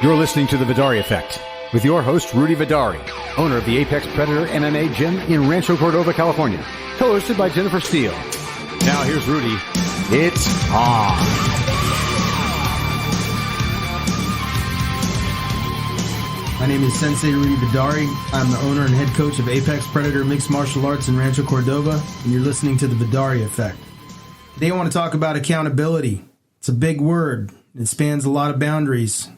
You're listening to The Vidaurri Effect with your host, Rudy Vidaurri, owner of the Apex Predator MMA Gym in Rancho Cordova, California, co-hosted by Jennifer Steele. Now here's Rudy. It's on. My name is Sensei Rudy Vidaurri. I'm the owner and head coach of Apex Predator Mixed Martial Arts in Rancho Cordova, and you're listening to The Vidaurri Effect. Today I want to talk about accountability. It's a big word. It spans a lot of boundaries.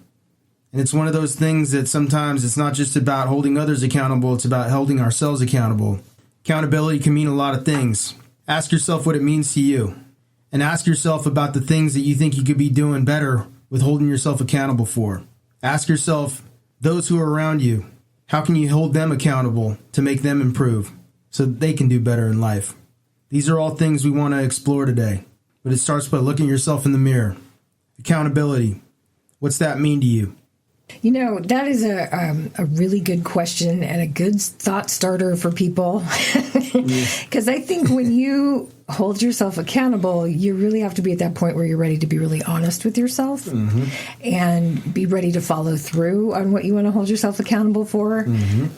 And it's one of those things that sometimes it's not just about holding others accountable, it's about holding ourselves accountable. Accountability can mean a lot of things. Ask yourself what it means to you. And ask yourself about the things that you think you could be doing better with holding yourself accountable for. Ask yourself, those who are around you, how can you hold them accountable to make them improve so that they can do better in life? These are all things we want to explore today. But it starts by looking at yourself in the mirror. Accountability. What's that mean to you? You know, that is a really good question and a good thought starter for people. Because I think when you hold yourself accountable, you really have to be at that point where you're ready to be really honest with yourself and be ready to follow through on what you want to hold yourself accountable for.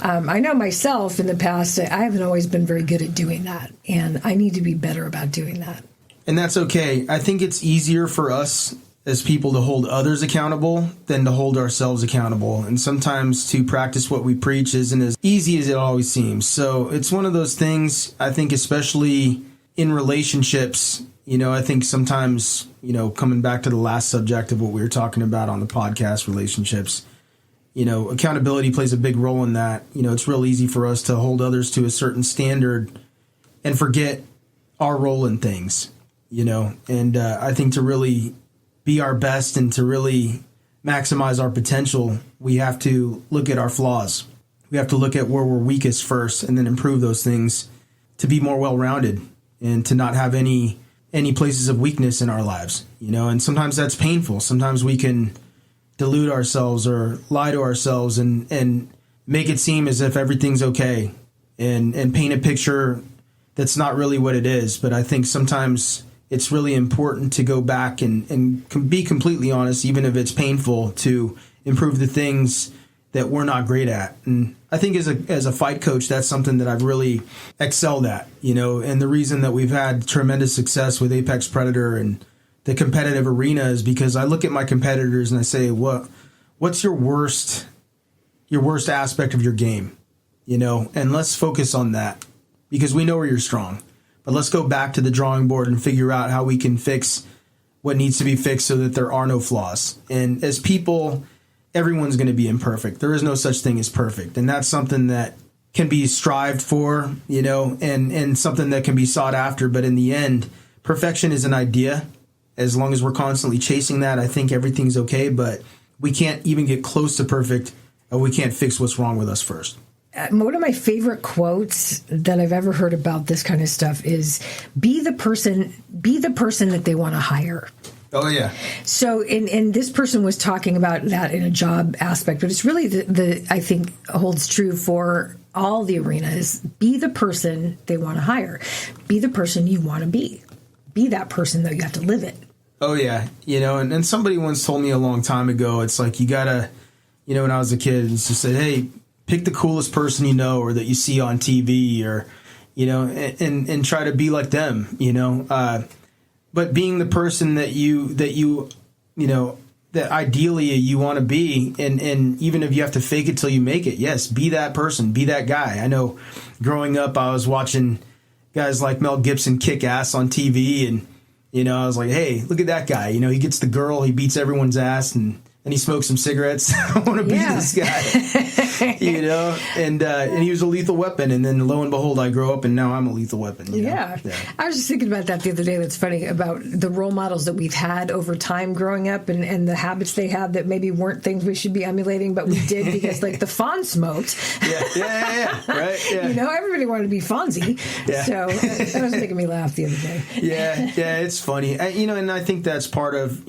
I know myself in the past, I haven't always been very good at doing that. And I need to be better about doing that. And that's okay. I think it's easier for us as people to hold others accountable than to hold ourselves accountable. And sometimes to practice what we preach isn't as easy as it always seems. So it's one of those things, I think, especially in relationships, I think sometimes, coming back to the last subject of what we were talking about on the podcast, relationships, accountability plays a big role in that. It's real easy for us to hold others to a certain standard and forget our role in things, and I think to really be our best and to really maximize our potential, we have to look at our flaws. We have to look at where we're weakest first and then improve those things to be more well-rounded and to not have any places of weakness in our lives, and sometimes that's painful. Sometimes we can delude ourselves or lie to ourselves and make it seem as if everything's okay and paint a picture that's not really what it is. But I think sometimes it's really important to go back and be completely honest, even if it's painful, to improve the things that we're not great at. And I think as a fight coach, that's something that I've really excelled at, and the reason that we've had tremendous success with Apex Predator and the competitive arena is because I look at my competitors and I say, what's your worst aspect of your game, and let's focus on that because we know where you're strong. But let's go back to the drawing board and figure out how we can fix what needs to be fixed so that there are no flaws. And as people, everyone's going to be imperfect. There is no such thing as perfect. And that's something that can be strived for, and something that can be sought after. But in the end, perfection is an idea. As long as we're constantly chasing that, I think everything's okay. But we can't even get close to perfect, and we can't fix what's wrong with us first. One of my favorite quotes that I've ever heard about this kind of stuff is be the person that they want to hire. Oh, yeah. So, and this person was talking about that in a job aspect, but it's really the I think holds true for all the arenas. Be the person they want to hire. Be the person you want to be. Be that person, though. You have to live it. Oh, yeah. And somebody once told me a long time ago, it's like you got to, when I was a kid, it's just said, hey, pick the coolest person or that you see on TV or, and try to be like them, but being the person that that ideally you want to be. And even if you have to fake it till you make it, yes, be that person, be that guy. I know growing up, I was watching guys like Mel Gibson kick ass on TV and, I was like, hey, look at that guy. He gets the girl, he beats everyone's ass and he smokes some cigarettes. I want to be this guy, and he was a lethal weapon. And then lo and behold, I grow up and now I'm a lethal weapon. Yeah. I was just thinking about that the other day. That's funny about the role models that we've had over time growing up and the habits they had that maybe weren't things we should be emulating, but we did because like the Fonz smoked. Yeah. Right. Yeah. Everybody wanted to be Fonzie. Yeah. So that was making me laugh the other day. Yeah. It's funny. And I think that's part of,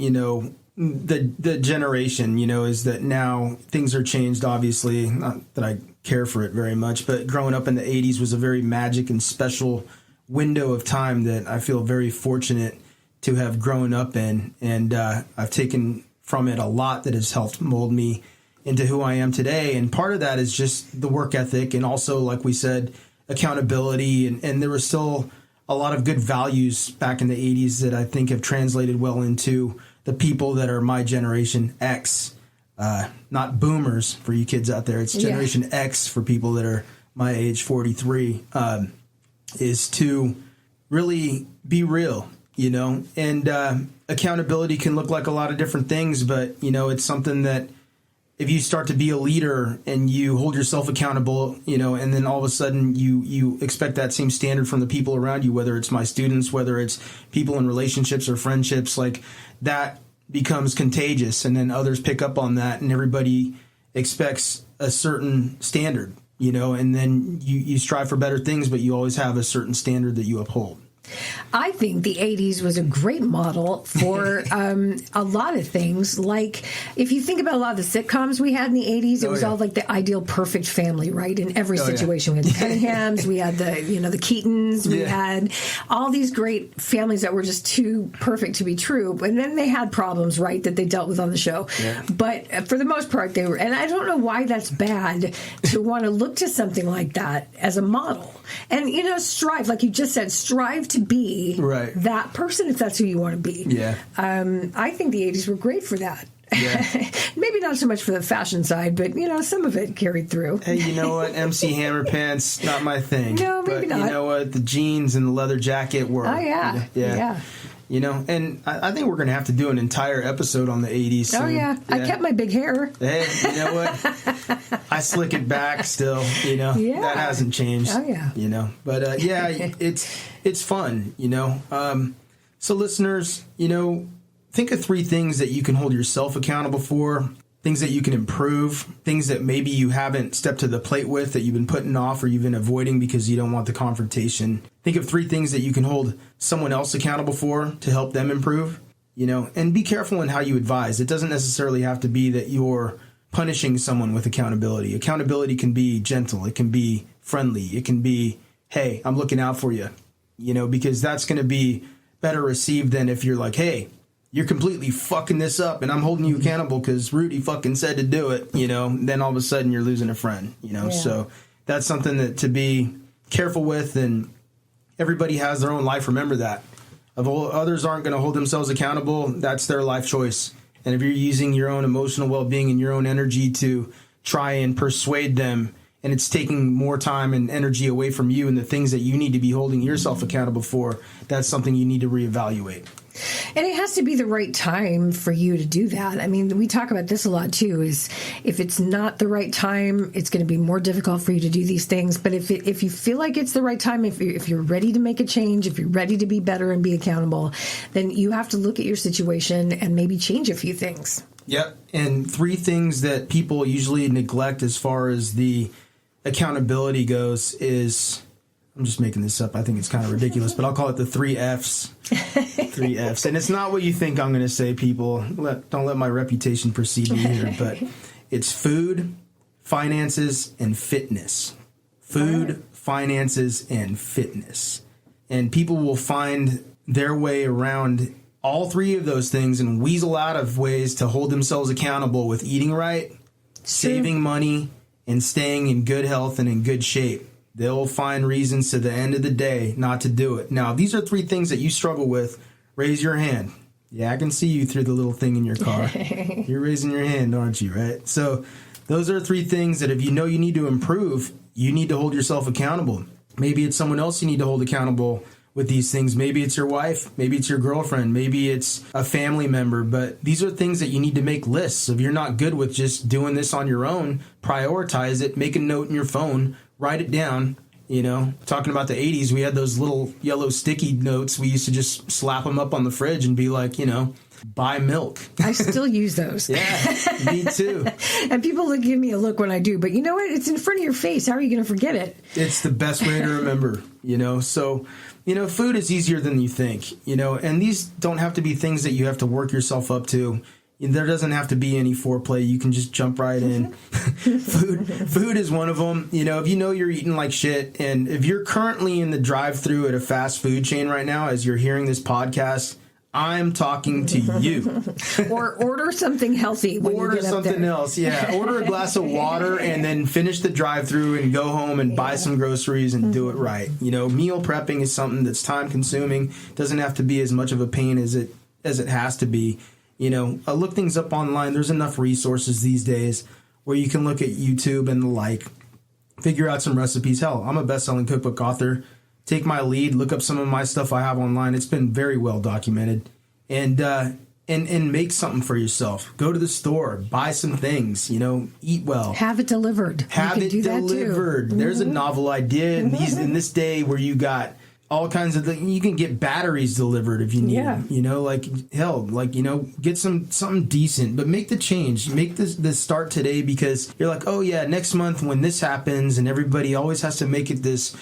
the generation, is that now things are changed, obviously. Not that I care for it very much, but growing up in the 80s was a very magic and special window of time that I feel very fortunate to have grown up in. And I've taken from it a lot that has helped mold me into who I am today. And part of that is just the work ethic and also, like we said, accountability. And there was still a lot of good values back in the 80s that I think have translated well into the people that are my generation X, not boomers for you kids out there. It's Generation X for people that are my age, 43, is to really be real, and accountability can look like a lot of different things, but, it's something that if you start to be a leader and you hold yourself accountable, and then all of a sudden you expect that same standard from the people around you, whether it's my students, whether it's people in relationships or friendships, like that becomes contagious, and then others pick up on that, and everybody expects a certain standard, and then you strive for better things, but you always have a certain standard that you uphold. I think the 80s was a great model for a lot of things. Like, if you think about a lot of the sitcoms we had in the 80s, it was all like the ideal perfect family, right? In every situation. We had the Cunninghams, we had the Keatons, we had all these great families that were just too perfect to be true. And then they had problems, right, that they dealt with on the show. Yeah. But for the most part, they were, and I don't know why that's bad to want to look to something like that as a model. And, strive, like you just said, strive to be that person if that's who you want to be. Yeah. I think the 80s were great for that. Yeah. Maybe not so much for the fashion side, but, some of it carried through. Hey, you know what? MC Hammer pants, not my thing. No, maybe not. You know what? The jeans and the leather jacket were. Oh, yeah. Yeah. And I think we're going to have to do an entire episode on the 80s soon. Oh, yeah. I kept my big hair. Hey, you know what? I slick it back still, That hasn't changed. Oh, yeah. But, it's fun, So, listeners, think of 3 things that you can hold yourself accountable for, things that you can improve, things that maybe you haven't stepped to the plate with that you've been putting off or you've been avoiding because you don't want the confrontation. Think of 3 things that you can hold someone else accountable for to help them improve, and be careful in how you advise. It doesn't necessarily have to be that you're punishing someone with accountability. Accountability can be gentle. It can be friendly. It can be, hey, I'm looking out for you, because that's going to be better received than if you're like, hey, you're completely fucking this up and I'm holding you accountable because Rudy fucking said to do it, then all of a sudden you're losing a friend, So that's something that to be careful with, and everybody has their own life. Remember that. Others aren't going to hold themselves accountable. That's their life choice. And if you're using your own emotional well-being and your own energy to try and persuade them, and it's taking more time and energy away from you and the things that you need to be holding yourself accountable for, that's something you need to reevaluate. And it has to be the right time for you to do that. I mean, we talk about this a lot, too, is if it's not the right time, it's going to be more difficult for you to do these things. But if you feel like it's the right time, if you're ready to make a change, if you're ready to be better and be accountable, then you have to look at your situation and maybe change a few things. Yep. And 3 things that people usually neglect as far as the accountability goes is, I'm just making this up. I think it's kind of ridiculous, but I'll call it the 3 Fs. 3 Fs. And it's not what you think I'm going to say, people. Don't let my reputation precede me here, but it's food, finances, and fitness. Food, finances, and fitness. And people will find their way around all 3 of those things and weasel out of ways to hold themselves accountable with eating right, saving money, and staying in good health and in good shape. They'll find reasons to the end of the day not to do it. Now, if these are 3 things that you struggle with, raise your hand. Yeah, I can see you through the little thing in your car. You're raising your hand, aren't you, right? So those are 3 things that if you know you need to improve, you need to hold yourself accountable. Maybe it's someone else you need to hold accountable with these things. Maybe it's your wife. Maybe it's your girlfriend. Maybe it's a family member. But these are things that you need to make lists. If you're not good with just doing this on your own, prioritize it. Make a note in your phone. Write it down. Talking about the 80s, we had those little yellow sticky notes. We used to just slap them up on the fridge and be like, buy milk. I still use those. Yeah, me too. And people give me a look when I do. But you know what? It's in front of your face. How are you going to forget it? It's the best way to remember, So, food is easier than you think, and these don't have to be things that you have to work yourself up to. There doesn't have to be any foreplay. You can just jump right in. Food is one of them. If you're eating like shit, and if you're currently in the drive-thru at a fast food chain right now as you're hearing this podcast, I'm talking to you. Or order something healthy when you Order get up something there. else, yeah. Order a glass of water and then finish the drive-through and go home and buy some groceries and do it right. Meal prepping is something that's time-consuming. Doesn't have to be as much of a pain as it has to be. Look things up online. There's enough resources these days where you can look at YouTube and the like, figure out some recipes. Hell, I'm a best-selling cookbook author. Take my lead, look up some of my stuff I have online. It's been very well documented. And make something for yourself. Go to the store, buy some things, eat well. Have it delivered. Have it delivered. There's a novel idea in this day where you got all kinds of things. You can get batteries delivered if you need them. Get something decent, but make the change. Make this start today, because you're like, oh yeah, next month when this happens, and everybody always has to make it this,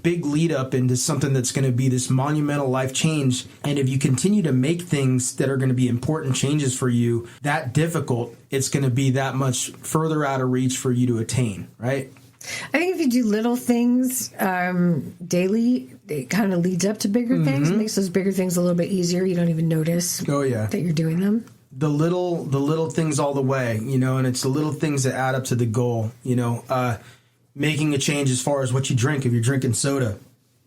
big lead up into something that's going to be this monumental life change. And if you continue to make things that are going to be important changes for you that difficult, it's going to be that much further out of reach for you to attain, right? I think if you do little things daily, it kind of leads up to bigger things. It makes those bigger things a little bit easier. You don't even notice that you're doing them. The little things all the way, and it's the little things that add up to the goal. Making a change as far as what you drink. If you're drinking soda,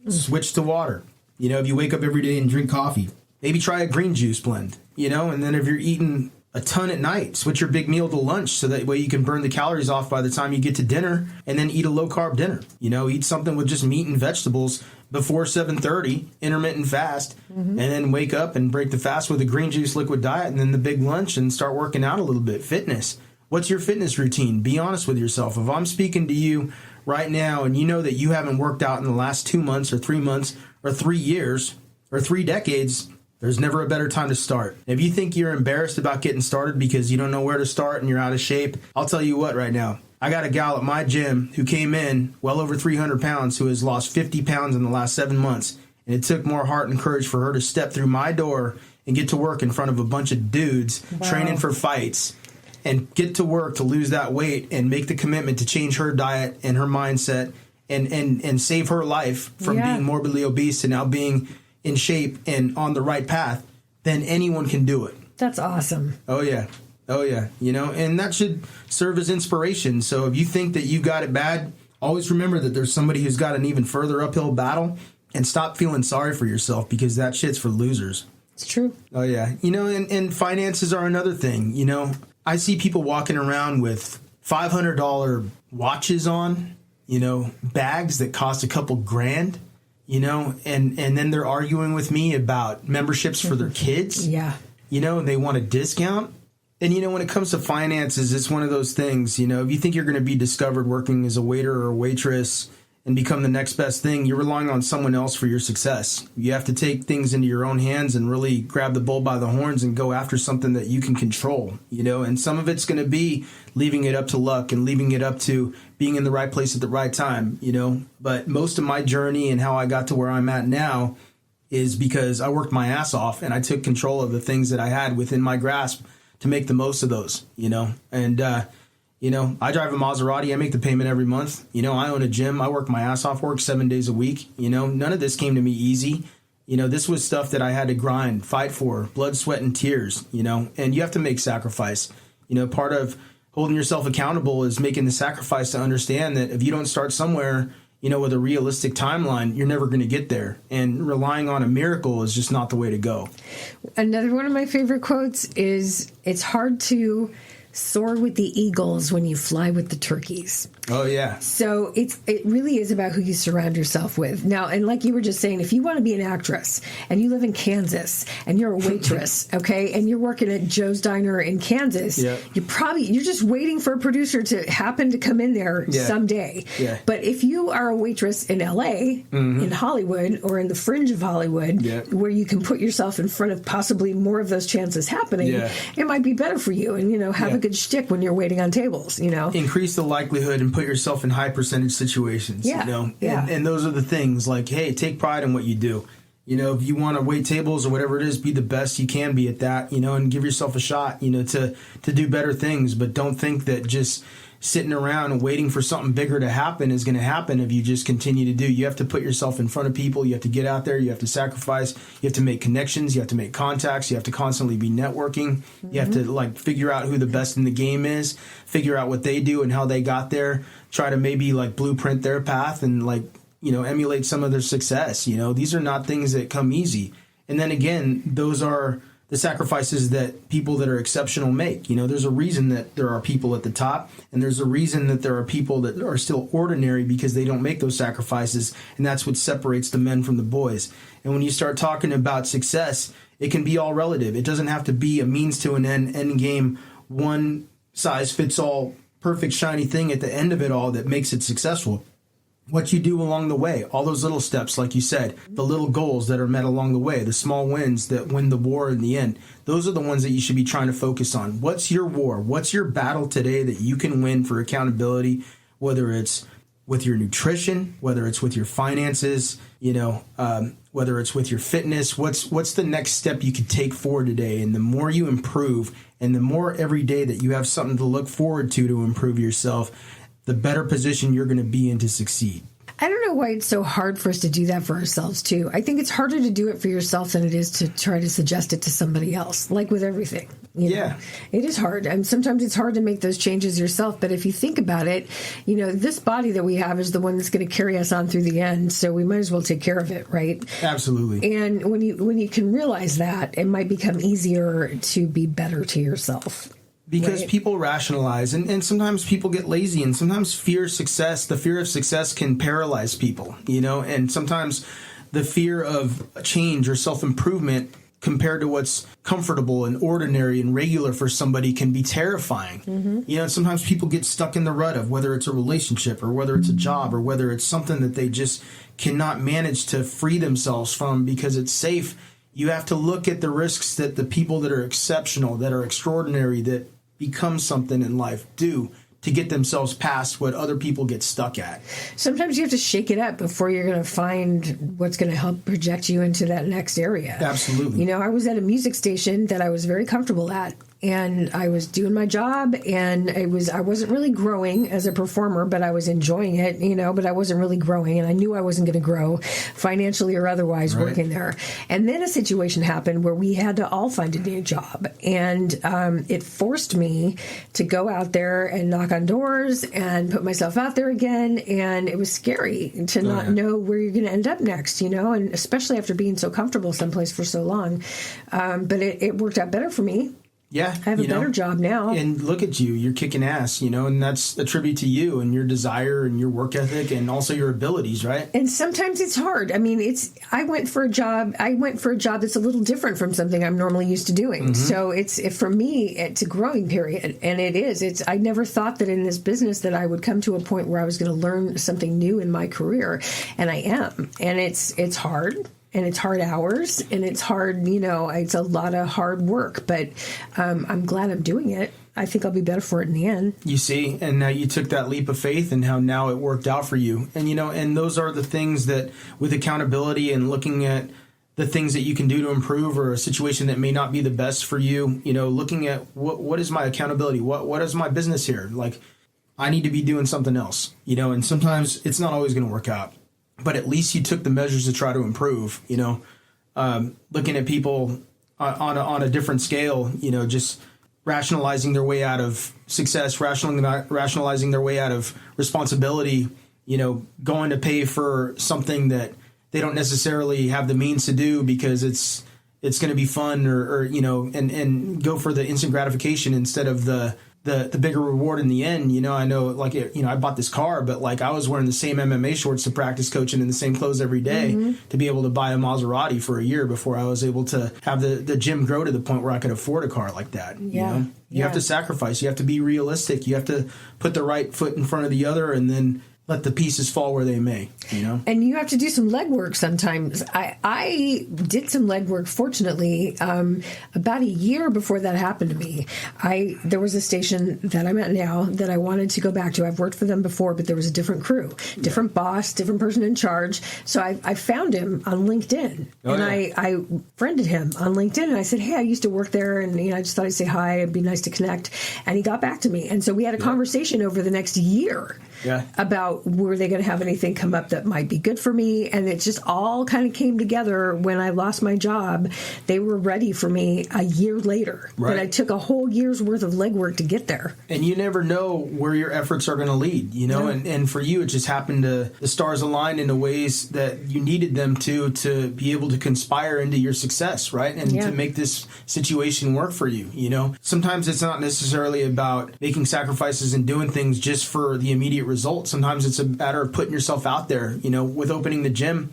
switch to water. If you wake up every day and drink coffee, maybe try a green juice blend. And then if you're eating a ton at night, switch your big meal to lunch, so that way you can burn the calories off by the time you get to dinner, and then eat a low-carb dinner. Eat something with just meat and vegetables before 7:30, intermittent fast, and then wake up and break the fast with a green juice liquid diet, and then the big lunch, and start working out a little bit. Fitness. What's your fitness routine? Be honest with yourself. If I'm speaking to you right now and you know that you haven't worked out in the last 2 months or 3 months or 3 years or 3 decades, there's never a better time to start. If you think you're embarrassed about getting started because you don't know where to start and you're out of shape, I'll tell you what right now. I got a gal at my gym who came in well over 300 pounds who has lost 50 pounds in the last 7 months. And it took more heart and courage for her to step through my door and get to work in front of a bunch of dudes training for fights, and get to work to lose that weight and make the commitment to change her diet and her mindset and save her life from being morbidly obese to now being in shape and on the right path. Then anyone can do it. That's awesome. Oh yeah. And that should serve as inspiration. So if you think that you got it bad, always remember that there's somebody who's got an even further uphill battle, and stop feeling sorry for yourself, because that shit's for losers. It's true. Oh yeah. And finances are another thing. I see people walking around with $500 watches on, bags that cost a couple grand. And then they're arguing with me about memberships for their kids. Yeah. They want a discount. And, when it comes to finances, it's one of those things, if you think you're going to be discovered working as a waiter or a waitress and become the next best thing, you're relying on someone else for your success. You have to take things into your own hands and really grab the bull by the horns and go after something that you can control, and some of it's going to be leaving it up to luck and leaving it up to being in the right place at the right time, But most of my journey and how I got to where I'm at now is because I worked my ass off and I took control of the things that I had within my grasp to make the most of those, And, I drive a Maserati. I make the payment every month. I own a gym. I work my ass off, work 7 days a week. None of this came to me easy. This was stuff that I had to grind, fight for, blood, sweat, and tears, and you have to make sacrifice. Part of holding yourself accountable is making the sacrifice to understand that if you don't start somewhere, with a realistic timeline, you're never going to get there. And relying on a miracle is just not the way to go. Another one of my favorite quotes is, it's hard to soar with the eagles when you fly with the turkeys. Oh, yeah. So it really is about who you surround yourself with. Now, and like you were just saying, if you want to be an actress and you live in Kansas and you're a waitress, okay, and you're working at Joe's Diner in Kansas, you're just waiting for a producer to happen to come in there someday. Yeah. But if you are a waitress in LA, in Hollywood, or in the fringe of Hollywood, where you can put yourself in front of possibly more of those chances happening, it might be better for you, and have a good shtick when you're waiting on tables, Increase the likelihood and put yourself in high percentage situations, And those are the things, like, hey, take pride in what you do. If you want to wait tables or whatever it is, be the best you can be at that, and give yourself a shot, to do better things. But don't think that just sitting around and waiting for something bigger to happen is going to happen if you just continue to do. You have to put yourself in front of people. You have to get out there. You have to sacrifice. You have to make connections. You have to make contacts. You have to constantly be networking. You have to figure out who the best in the game is, figure out what they do and how they got there, try to maybe blueprint their path and emulate some of their success. These are not things that come easy. And then again, those are the sacrifices that people that are exceptional make. There's a reason that there are people at the top, and there's a reason that there are people that are still ordinary because they don't make those sacrifices, and that's what separates the men from the boys. And when you start talking about success, it can be all relative. It doesn't have to be a means to an end game, one size fits all, perfect shiny thing at the end of it all that makes it successful. What you do along the way, all those little steps, like you said, the little goals that are met along the way, the small wins that win the war in the end, those are the ones that you should be trying to focus on. What's your war? What's your battle today that you can win for accountability, whether it's with your nutrition, whether it's with your finances, whether it's with your fitness? What's the next step you could take forward today? And the more you improve and the more every day that you have something to look forward to improve yourself, the better position you're going to be in to succeed. I don't know why it's so hard for us to do that for ourselves, too. I think it's harder to do it for yourself than it is to try to suggest it to somebody else, like with everything. Yeah. It is hard. And sometimes it's hard to make those changes yourself. But if you think about it, this body that we have is the one that's going to carry us on through the end. So we might as well take care of it, right? Absolutely. And when you can realize that, it might become easier to be better to yourself. Because people rationalize, and sometimes people get lazy, and sometimes the fear of success can paralyze people, and sometimes the fear of change or self-improvement compared to what's comfortable and ordinary and regular for somebody can be terrifying. And sometimes people get stuck in the rut of whether it's a relationship or whether it's a job or whether it's something that they just cannot manage to free themselves from because it's safe. You have to look at the risks that the people that are exceptional, that are extraordinary, that become something in life do to get themselves past what other people get stuck at. Sometimes you have to shake it up before you're going to find what's going to help project you into that next area. Absolutely. I was at a music station that I was very comfortable at, and I was doing my job, and I wasn't really growing as a performer, but I was enjoying it, but I wasn't really growing, and I knew I wasn't going to grow financially or otherwise working there. And then a situation happened where we had to all find a new job, and it forced me to go out there and knock on doors and put myself out there again, and it was scary to not know where you're going to end up next, and especially after being so comfortable someplace for so long. But it worked out better for me. Yeah. I have a better job now. And look at you. You're kicking ass, and that's a tribute to you and your desire and your work ethic and also your abilities, right? And sometimes it's hard. I mean, I went for a job that's a little different from something I'm normally used to doing. So for me, it's a growing period. And it is. I never thought that in this business that I would come to a point where I was going to learn something new in my career. And I am. And it's hard. And it's hard hours, and it's hard, it's a lot of hard work, but I'm glad I'm doing it. I think I'll be better for it in the end. You see, and now you took that leap of faith and how now it worked out for you. And, and those are the things that with accountability and looking at the things that you can do to improve or a situation that may not be the best for you, looking at what is my accountability? What is my business here? Like, I need to be doing something else, and sometimes it's not always going to work out. But at least you took the measures to try to improve, looking at people on a different scale, just rationalizing their way out of success, rationalizing their way out of responsibility, going to pay for something that they don't necessarily have the means to do because it's going to be fun or and go for the instant gratification instead of the bigger reward in the end. I know, I bought this car, but I was wearing the same MMA shorts to practice coaching in the same clothes every day to be able to buy a Maserati for a year before I was able to have the gym grow to the point where I could afford a car like that. Yeah. You have to sacrifice. You have to be realistic. You have to put the right foot in front of the other and then let the pieces fall where they may, you know? And you have to do some legwork sometimes. I did some legwork, fortunately, about a year before that happened to me. There was a station that I'm at now that I wanted to go back to. I've worked for them before, but there was a different crew, different boss, different person in charge. So I found him on LinkedIn, I friended him on LinkedIn, and I said, hey, I used to work there, and I just thought I'd say hi. It'd be nice to connect. And he got back to me. And so we had a conversation over the next year about were they going to have anything come up that might be good for me. And it just all kind of came together when I lost my job. They were ready for me a year later. Right. But I took a whole year's worth of legwork to get there. And you never know where your efforts are going to lead, and for you, it just happened the stars aligned in the ways that you needed them to be able to conspire into your success, right? And to make this situation work for you, Sometimes it's not necessarily about making sacrifices and doing things just for the immediate result. Sometimes it's a matter of putting yourself out there, with opening the gym.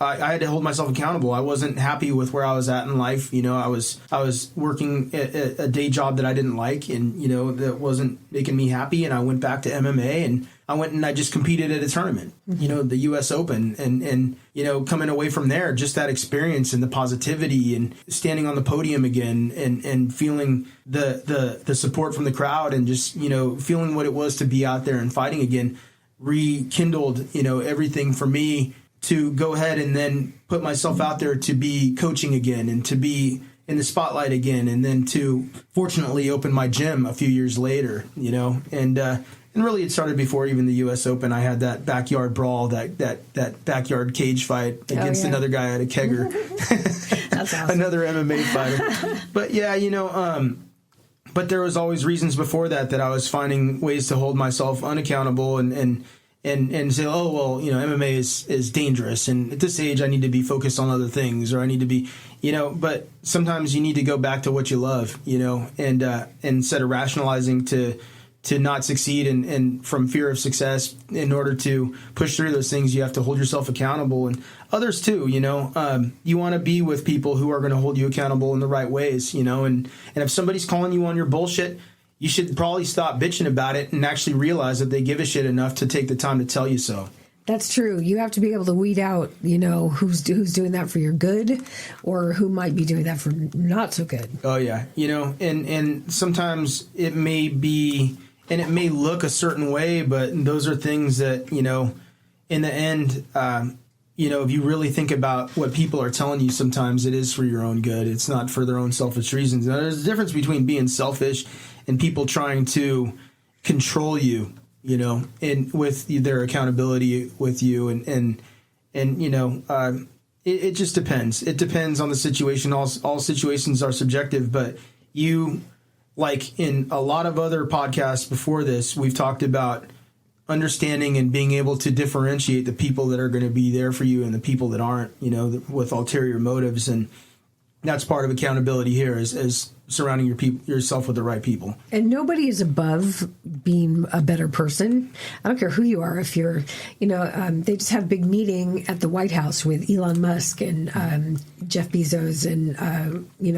I had to hold myself accountable. I wasn't happy with where I was at in life. I was working a day job that I didn't like, and that wasn't making me happy. And I went back to MMA, and I went and I just competed at a tournament, the U.S. Open, and coming away from there, just that experience and the positivity and standing on the podium again and feeling the support from the crowd and just, feeling what it was to be out there and fighting again, rekindled, everything for me to go ahead and then put myself out there to be coaching again and to be in the spotlight again, and then to fortunately open my gym a few years later, and really, it started before even the U.S. Open. I had that backyard brawl, that backyard cage fight against another guy at a kegger. That's awesome. Another MMA fighter. But yeah, but there was always reasons before that I was finding ways to hold myself unaccountable and say, oh, well, MMA is dangerous. And at this age, I need to be focused on other things, or I need to be, but sometimes you need to go back to what you love, and instead of rationalizing to not succeed and from fear of success, in order to push through those things, you have to hold yourself accountable, and others too, you want to be with people who are going to hold you accountable in the right ways, and if somebody's calling you on your bullshit, you should probably stop bitching about it and actually realize that they give a shit enough to take the time to tell you so. That's true. You have to be able to weed out, who's doing that for your good, or who might be doing that for not so good. Oh yeah, and sometimes it may be. And it may look a certain way, but those are things that, in the end, if you really think about what people are telling you, sometimes it is for your own good. It's not for their own selfish reasons. Now, there's a difference between being selfish and people trying to control you, and with their accountability with you. And it just depends. It depends on the situation. All situations are subjective, but like in a lot of other podcasts before this, we've talked about understanding and being able to differentiate the people that are going to be there for you and the people that aren't, with ulterior motives. And that's part of accountability here is surrounding yourself with the right people. And nobody is above being a better person. I don't care who you are. If you're, they just have a big meeting at the White House with Elon Musk and Jeff Bezos and,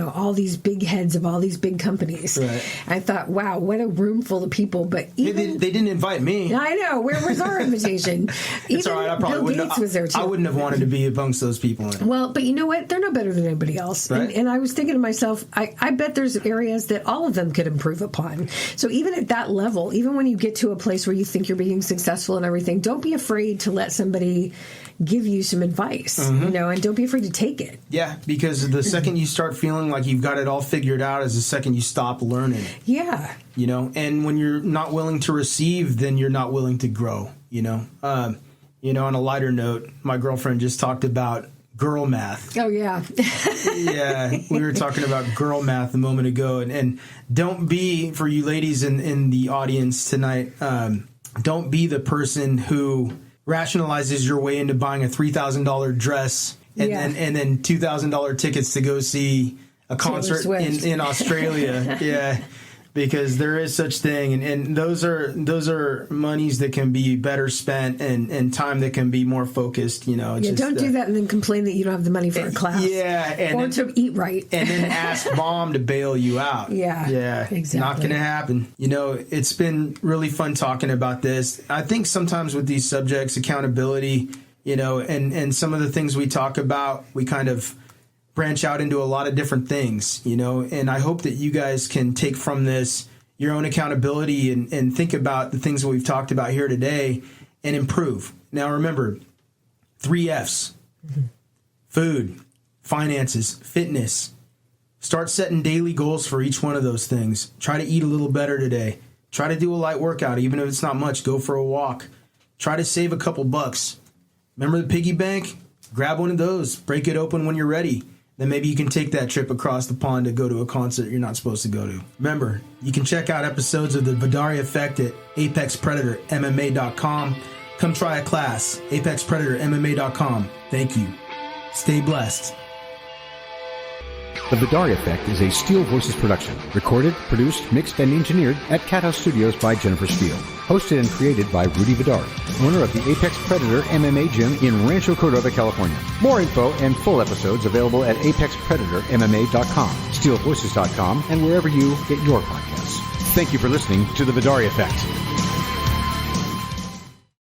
all these big heads of all these big companies. Right. I thought, wow, what a room full of people. But even they didn't invite me. I know. Where was our invitation? It's all right. I probably Bill Gates was there too. I wouldn't have wanted to be amongst those people. Well, but you know what? They're no better than anybody else. Right? And I was thinking to myself, I bet there's areas that all of them could improve upon. So even at that level, even when you get to a place where you think you're being successful and everything, don't be afraid to let somebody give you some advice, and don't be afraid to take it. Yeah, because the second you start feeling like you've got it all figured out is the second you stop learning. Yeah. And when you're not willing to receive, then you're not willing to grow, on a lighter note, my girlfriend just talked about girl math. Oh, yeah. Yeah, we were talking about girl math a moment ago. And don't be, for you ladies in the audience tonight, don't be the person who rationalizes your way into buying a $3,000 dress and then $2,000 tickets to go see a concert in Australia. Yeah. because there is such thing, and those are monies that can be better spent and time that can be more focused. Don't do that and then complain that you don't have the money for a class. Yeah, to eat right, and then ask mom to bail you out. Yeah, exactly. Not going to happen. It's been really fun talking about this. I think sometimes with these subjects, accountability, and some of the things we talk about, we kind of branch out into a lot of different things, and I hope that you guys can take from this your own accountability and think about the things that we've talked about here today and improve. Now, remember, 3 F's, food, finances, fitness. Start setting daily goals for each one of those things. Try to eat a little better today. Try to do a light workout, even if it's not much. Go for a walk. Try to save a couple bucks. Remember the piggy bank? Grab one of those. Break it open when you're ready. Then maybe you can take that trip across the pond to go to a concert you're not supposed to go to. Remember, you can check out episodes of the Vidaurri Effect at ApexPredatorMMA.com. Come try a class, ApexPredatorMMA.com. Thank you. Stay blessed. The Vidaurri Effect is a Steel Voices production. Recorded, produced, mixed, and engineered at Cat House Studios by Jennifer Steele. Hosted and created by Rudy Vidaurri, owner of the Apex Predator MMA Gym in Rancho Cordova, California. More info and full episodes available at ApexPredatorMMA.com, SteelVoices.com, and wherever you get your podcasts. Thank you for listening to The Vidaurri Effect.